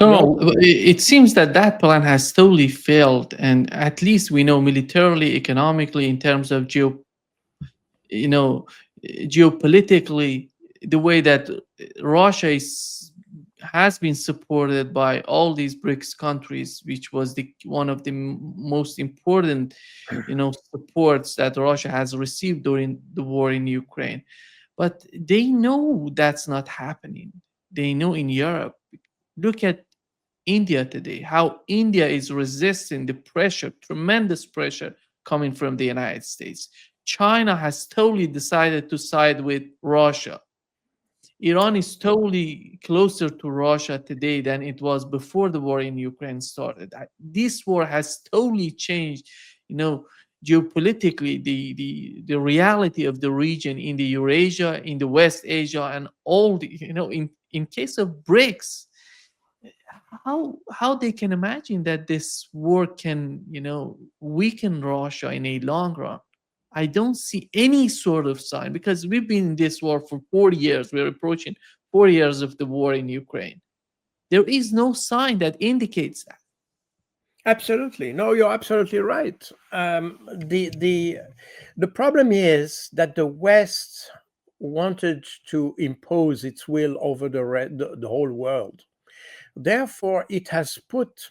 No, Colonel, it seems that that plan has totally failed, and at least we know militarily, economically, in terms of you know, geopolitically, the way that Russia has been supported by all these BRICS countries, which was the one of the most important, supports that Russia has received during the war in Ukraine. But they know that's not happening. They know in Europe. Look at India today, how India is resisting the pressure, tremendous pressure coming from the United States. China has totally decided to side with Russia. Iran is totally closer to Russia today than it was before the war in Ukraine started. This war has totally changed, you know, geopolitically the reality of the region in the Eurasia, in the West Asia, and all the, in case of BRICS, how they can imagine that this war can weaken Russia in a long run. I don't see any sort of sign, because we've been in this war for 40 years. We're approaching 4 years of the war in Ukraine. There is no sign that indicates that. absolutely. No, you're absolutely right. The problem is that the West wanted to impose its will over the whole world. Therefore, it has put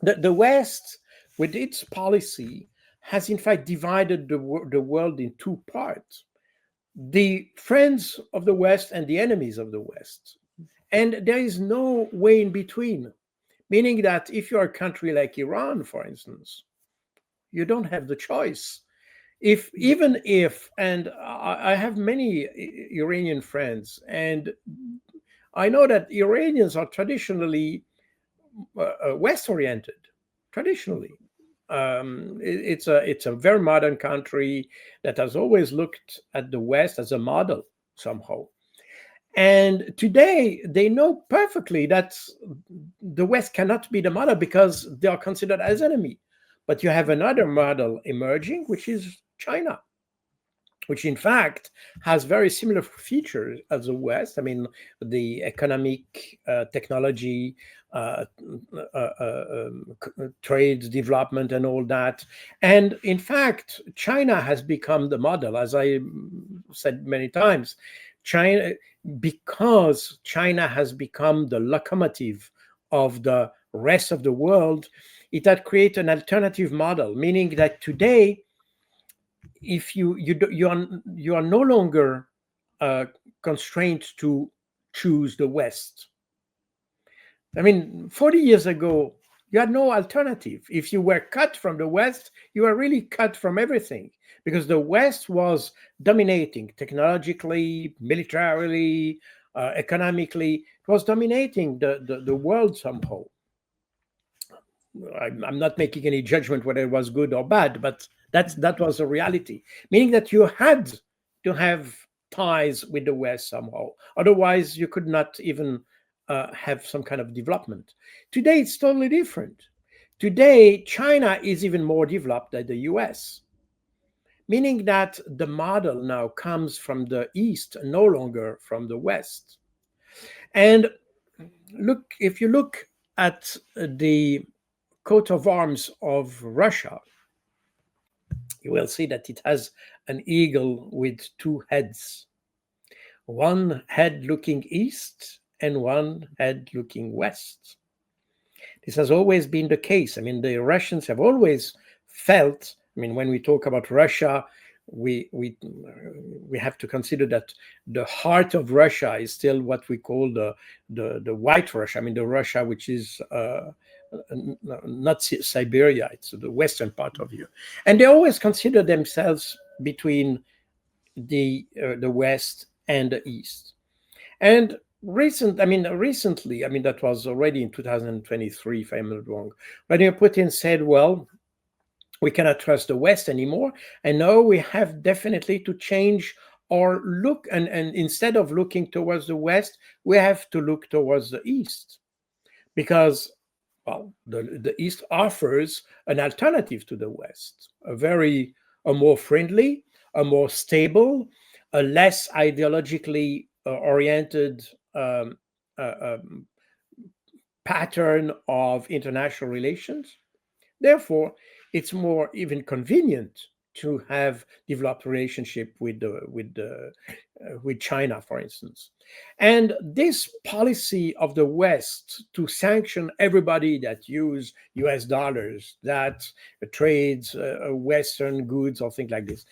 the West, with its policy, has in fact divided the world in two parts: the friends of the West and the enemies of the West. And there is no way in between, meaning that if you're a country like Iran, for instance, you don't have the choice. If even if, and I have many Iranian friends, and I know that Iranians are traditionally West oriented, traditionally. It's a very modern country that has always looked at the West as a model somehow. And today they know perfectly that the West cannot be the model because they are considered as enemy. But you have another model emerging, which is China, which in fact has very similar features as the West. I mean, the economic, technology, uh, trade development, and all that. And in fact, China has become the model, as I said many times. China, because China has become the locomotive of the rest of the world, it had created an alternative model, meaning that today, if you are no longer uh, constrained to choose the West. I mean, 40 years ago, you had no alternative. If you were cut from the West, you were really cut from everything, because the West was dominating technologically, militarily, economically. It was dominating the world somehow. I'm not making any judgment whether it was good or bad, but that was a reality. Meaning that you had to have ties with the West somehow. Otherwise, you could not even have some kind of development. Today, it's totally different. Today, China is even more developed than the US, meaning that the model now comes from the East, no longer from the West. And if you look at the coat of arms of Russia, you will see that it has an eagle with two heads, one head looking east and one head looking west. This has always been the case. I mean, the Russians have always felt, I mean, when we talk about Russia, we have to consider that the heart of Russia is still what we call the white Russia. I mean, the Russia which is not Siberia; it's the western part of you. And they always consider themselves between the West and the East. And recently, I mean, that was already in 2023, if I'm not wrong, Vladimir Putin said, well, we cannot trust the West anymore. And now we have definitely to change our look. And instead of looking towards the West, we have to look towards the East. Because, well, the East offers an alternative to the West, a more friendly, a more stable, a less ideologically oriented um, uh, um, pattern of international relations. Therefore, it's more even convenient to have developed relationship with China, for instance. And this policy of the West to sanction everybody that use U.S. dollars, that trades Western goods or things like this,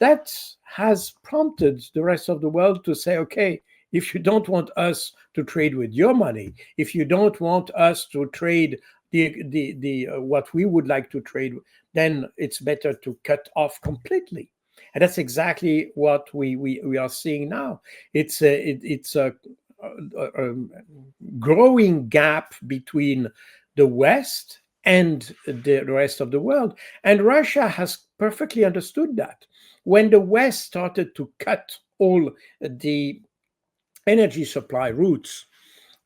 that has prompted the rest of the world to say, okay, if you don't want us to trade with your money, if you don't want us to trade the what we would like to trade, then it's better to cut off completely. And that's exactly what we are seeing now. It's a growing gap between the West and the rest of the world. And Russia has perfectly understood that. When the West started to cut all the energy supply routes,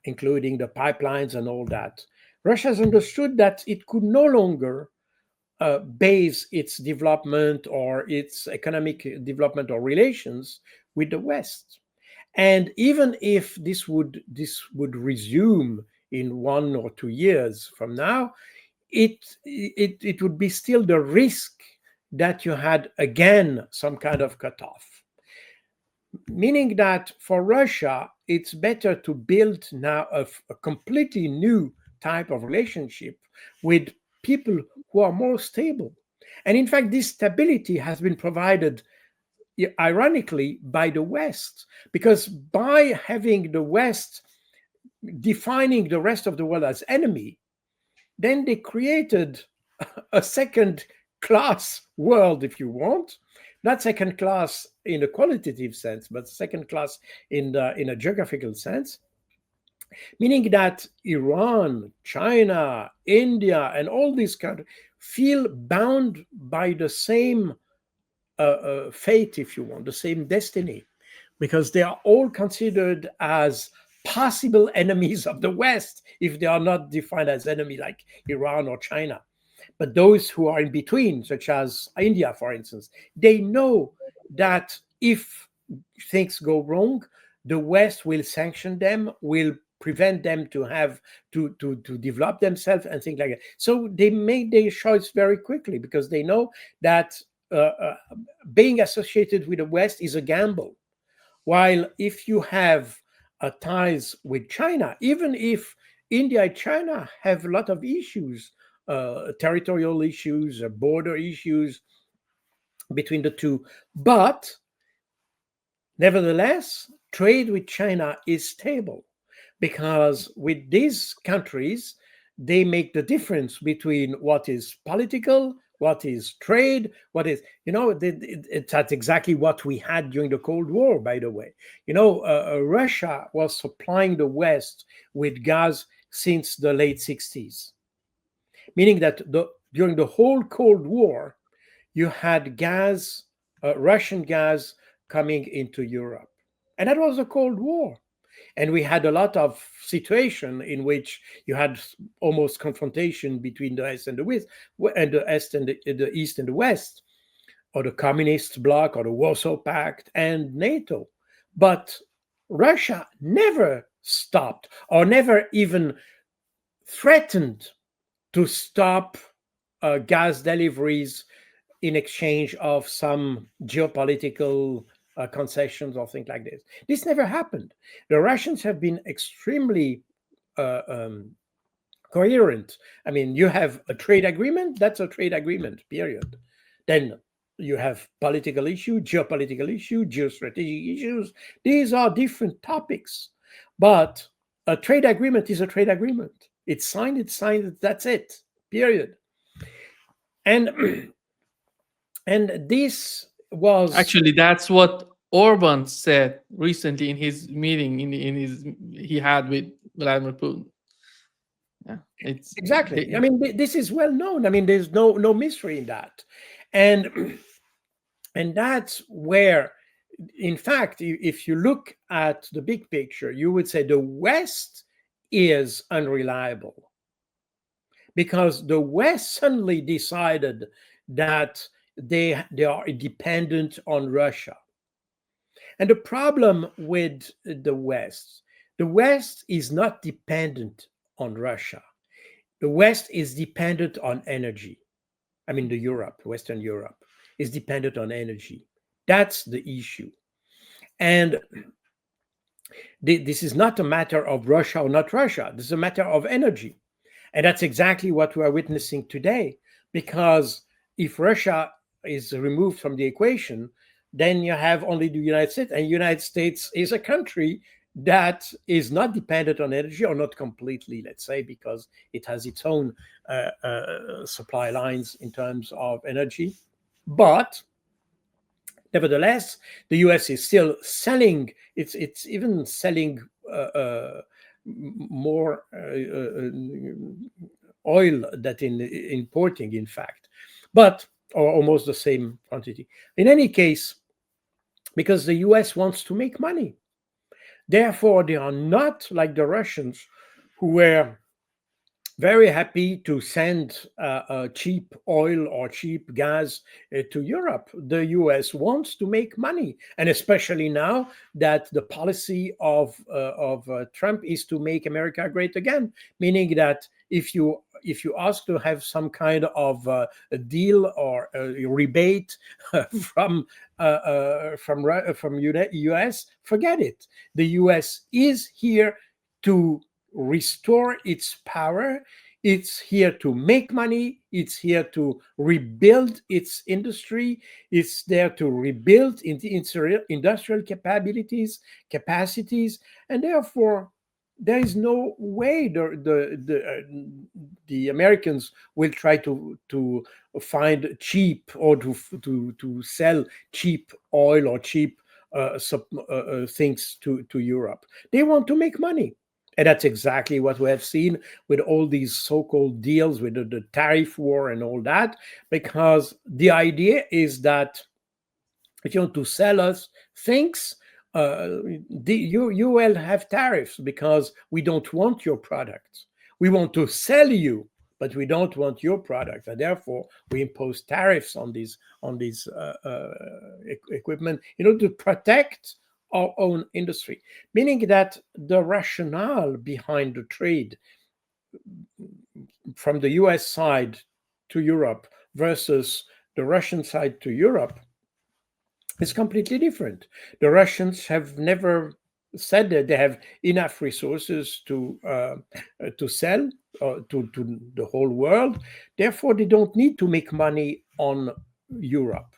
including the pipelines and all that, Russia has understood that it could no longer base its development or its economic development or relations with the West. And even if this would resume in 1 or 2 years from now, it would be still the risk that you had again some kind of cutoff. Meaning that for Russia, it's better to build now a completely new type of relationship with people who are more stable. And in fact, this stability has been provided, ironically, by the West, because by having the West defining the rest of the world as enemy, then they created a second class world, if you want. Not second class in a qualitative sense, but second class in a geographical sense, meaning that Iran, China, India, and all these countries feel bound by the same fate, if you want, the same destiny, because they are all considered as possible enemies of the West if they are not defined as enemy like Iran or China. But those who are in between, such as India, for instance, they know that if things go wrong, the West will sanction them, will prevent them to have to develop themselves and things like that. So they make their choice very quickly because they know that being associated with the West is a gamble. While if you have ties with China, even if India and China have a lot of issues, territorial issues, border issues between the two, but nevertheless, trade with China is stable because with these countries, they make the difference between what is political, what is trade, what is, that's exactly what we had during the Cold War, by the way. Russia was supplying the West with gas since the late 60s, meaning that during the whole Cold War, you had gas, Russian gas coming into Europe. And that was the Cold War. And we had a lot of situation in which you had almost confrontation between the East and the West, and the East and the East and the West, or the Communist bloc, or the Warsaw Pact and NATO. But Russia never stopped, or never even threatened to stop gas deliveries in exchange of some geopolitical concessions or things like this. This never happened. The Russians have been extremely uh, um, coherent. I mean, you have a trade agreement, that's a trade agreement, period. Then you have political issue, geopolitical issue, geostrategic issues. These are different topics. But a trade agreement is a trade agreement. It's signed, that's it, period. And and this was Actually, that's what Orban said recently in his meeting in his he had with Vladimir Putin. Yeah, it's exactly. I mean, this is well known. I mean, there's no mystery in that, and and that's where, in fact, if you look at the big picture, you would say the West is unreliable because the West suddenly decided that they are dependent on Russia. And the problem with the West is not dependent on Russia. The West is dependent on energy. I mean, the Europe, Western Europe, is dependent on energy. That's the issue. And this is not a matter of Russia or not Russia. This is a matter of energy. And that's exactly what we are witnessing today. Because if Russia is removed from the equation, then you have only the United States. And the United States is a country that is not dependent on energy, or not completely, let's say, because it has its own supply lines in terms of energy. But nevertheless, the US is still selling, it's even selling more oil that in importing, in fact, but or almost the same quantity. In any case, because the US wants to make money. Therefore, they are not like the Russians, who were very happy to send cheap oil or cheap gas to Europe. The US wants to make money, and especially now that the policy of Trump is to make America great again, meaning that if you ask to have some kind of a deal or a rebate from US, forget it. The US is here to restore its power. It's here to make money. It's here to rebuild its industry. It's there to rebuild industrial capacities, and therefore there is no way the Americans will try to find cheap, or to sell cheap oil or cheap things to Europe. They want to make money. And that's exactly what we have seen with all these so-called deals, with the tariff war and all that, because the idea is that if you want to sell us things, you will have tariffs, because we don't want your products. We want to sell you, but we don't want your product, and therefore we impose tariffs on these equipment in order to protect our own industry. Meaning that the rationale behind the trade from the US side to Europe versus the Russian side to Europe is completely different. The Russians have never said that they have enough resources to sell to the whole world. Therefore, they don't need to make money on Europe.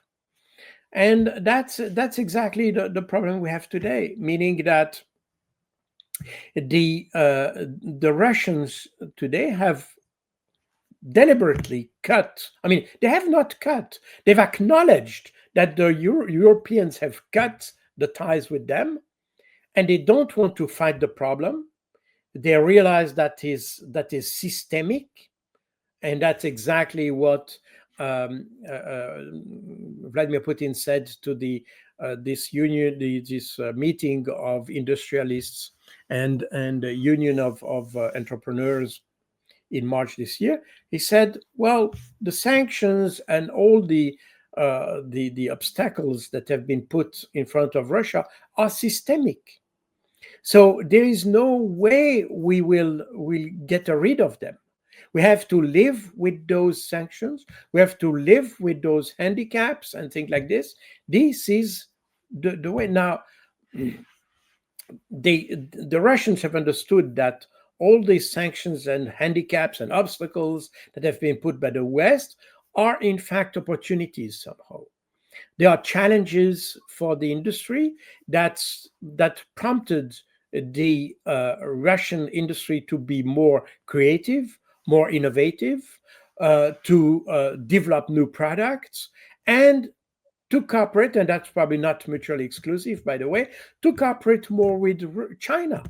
And that's exactly the problem we have today, meaning that the Russians today have deliberately cut. I mean, they have not cut. They've acknowledged that the Europeans have cut the ties with them, and they don't want to fight the problem. They realize that is systemic, and that's exactly what Vladimir Putin said to this union, this meeting of industrialists and a union of entrepreneurs in March this year. He said, "Well, the sanctions and all the obstacles that have been put in front of Russia are systemic. So there is no way we'll get rid of them. We have to live with those sanctions. We have to live with those handicaps and things like this. This is the way." Now, the Russians have understood that all these sanctions and handicaps and obstacles that have been put by the West are in fact opportunities somehow. They are challenges for the industry that prompted the Russian industry to be more creative, more innovative, to develop new products, and to cooperate, and that's probably not mutually exclusive, by the way, to cooperate more with China.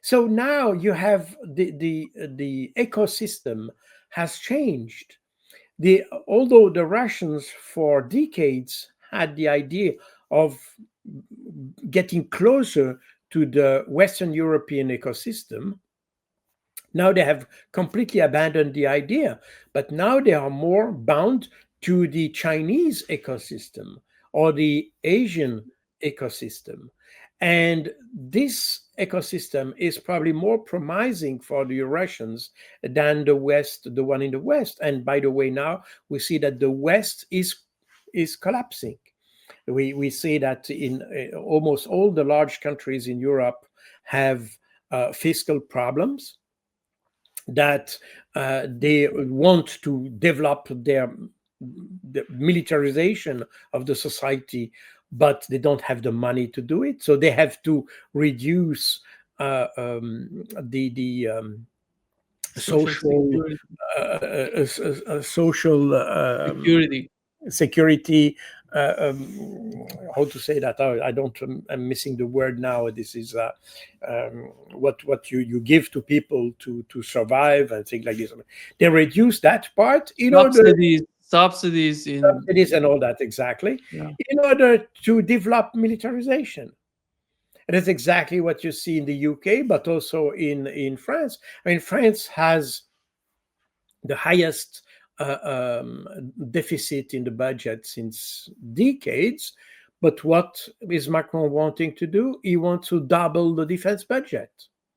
So now you have the ecosystem has changed. Although the Russians for decades had the idea of getting closer to the Western European ecosystem, now they have completely abandoned the idea, but now they are more bound to the Chinese ecosystem or the Asian ecosystem. And this ecosystem is probably more promising for the Russians than the West, the one in the West. And by the way, now we see that the West is collapsing. We see that in almost all the large countries in Europe have fiscal problems, that they want to develop the militarization of the society, but they don't have the money to do it. So they have to reduce the Social social security. social Security. security. How to say that? I don't. I'm missing the word now. This is what you give to people to survive and things like this. They reduce that part in order, Subsidies in, subsidies and all that, exactly, yeah. in order to develop militarization. And that's exactly what you see in the UK, but also in France. I mean, France has the highest deficit in the budget since decades. But what is Macron wanting to do? He wants to double the defense budget.